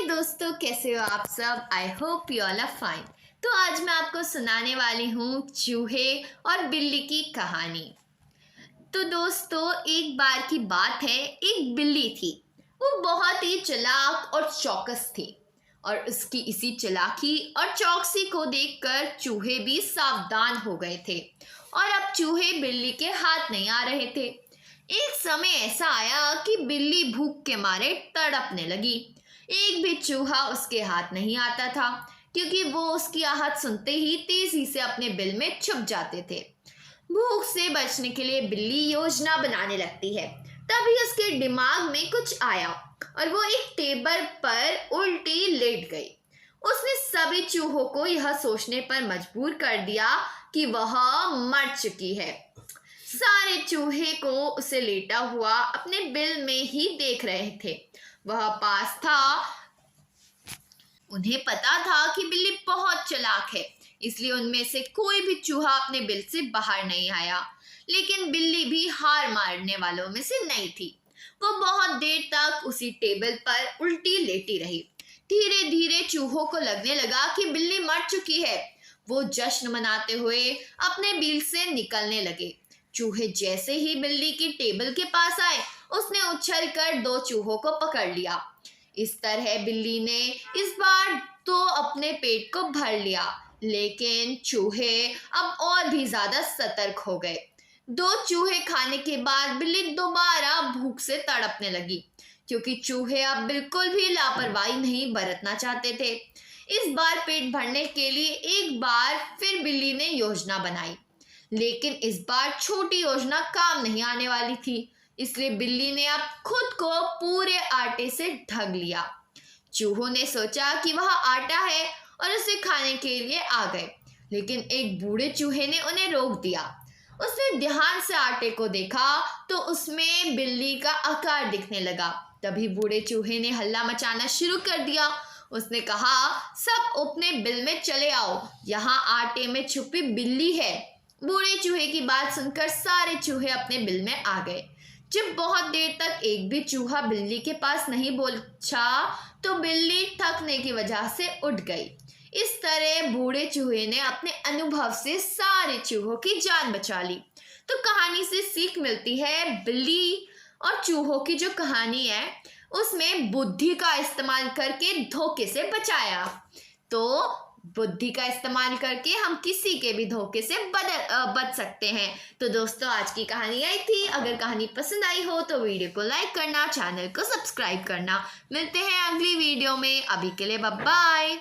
दोस्तों, कैसे हो आप सब। I hope you all are fine. तो आज मैं आपको सुनाने वाली हूँ चूहे और बिल्ली की कहानी। तो दोस्तों, एक बार की बात है, एक बिल्ली थी। वो बहुत ही चालाक और चौकस थी और उसकी इसी चालाकी और चौकसी को देखकर चूहे भी सावधान हो गए थे और अब चूहे बिल्ली के हाथ नहीं आ रहे थे। एक समय ऐसा आया कि बिल्ली भूख के मारे तड़पने लगी। एक भी चूहा उसके हाथ नहीं आता था, क्योंकि वो उसकी आहट सुनते ही तेजी से अपने बिल में छुप जाते थे। भूख से बचने के लिए बिल्ली योजना बनाने लगती है। तभी उसके दिमाग में कुछ आया और वो एक टेबल पर उल्टी लेट गई। उसने सभी चूहों को यह सोचने पर मजबूर कर दिया कि वह मर चुकी है। सारे चूहे को उसे लेटा हुआ अपने बिल में ही देख रहे थे। वह पास था। उन्हें पता था कि बिल्ली बहुत चालाक है, इसलिए उनमें से कोई भी चूहा अपने बिल से बाहर नहीं आया। लेकिन बिल्ली भी हार मारने वालों में से नहीं थी। वो बहुत देर तक उसी टेबल पर उल्टी लेटी रही। धीरे धीरे चूहों को लगने लगा कि बिल्ली मर चुकी है। वो जश्न मनाते हुए अपने बिल से निकलने लगे। चूहे जैसे ही बिल्ली की टेबल के पास आए, उसने उछलकर दो चूहों को पकड़ लिया। इस तरह बिल्ली ने इस बार तो अपने पेट को भर लिया, लेकिन चूहे अब और भी ज्यादा सतर्क हो गए। दो चूहे खाने के बाद बिल्ली दोबारा भूख से तड़पने लगी, क्योंकि चूहे अब बिल्कुल भी लापरवाही नहीं बरतना चाहते थे। इस बार पेट भरने के लिए एक बार फिर बिल्ली ने योजना बनाई, लेकिन इस बार छोटी योजना काम नहीं आने वाली थी। इसलिए बिल्ली ने अब खुद को पूरे आटे से ढक लिया। चूहों ने सोचा कि वह आटा है और उसे खाने के लिए आ गए, लेकिन एक बूढ़े चूहे ने उन्हें रोक दिया। उसने ध्यान से आटे को देखा तो उसमें बिल्ली का आकार दिखने लगा। तभी बूढ़े चूहे ने हल्ला मचाना शुरू कर दिया। उसने कहा, सब अपने बिल में चले आओ, यहाँ आटे में छुपी बिल्ली है। बूढ़े चूहे की बात सुनकर सारे चूहे अपने बिल में आ गए। जब बहुत देर तक एक भी चूहा बिल्ली के पास नहीं पहुंचा तो बिल्ली थकने की वजह से उठ गई। इस तरह बूढ़े चूहे ने अपने अनुभव से सारे चूहों की जान बचा ली। तो कहानी से सीख मिलती है। बिल्ली और चूहों की जो कहानी है, उसमें बुद्धि का इस्तेमाल करके धोखे से बचाया। तो बुद्धि का इस्तेमाल करके हम किसी के भी धोखे से बच सकते हैं। तो दोस्तों, आज की कहानी आई थी। अगर कहानी पसंद आई हो तो वीडियो को लाइक करना, चैनल को सब्सक्राइब करना। मिलते हैं अगली वीडियो में। अभी के लिए बाय बाय।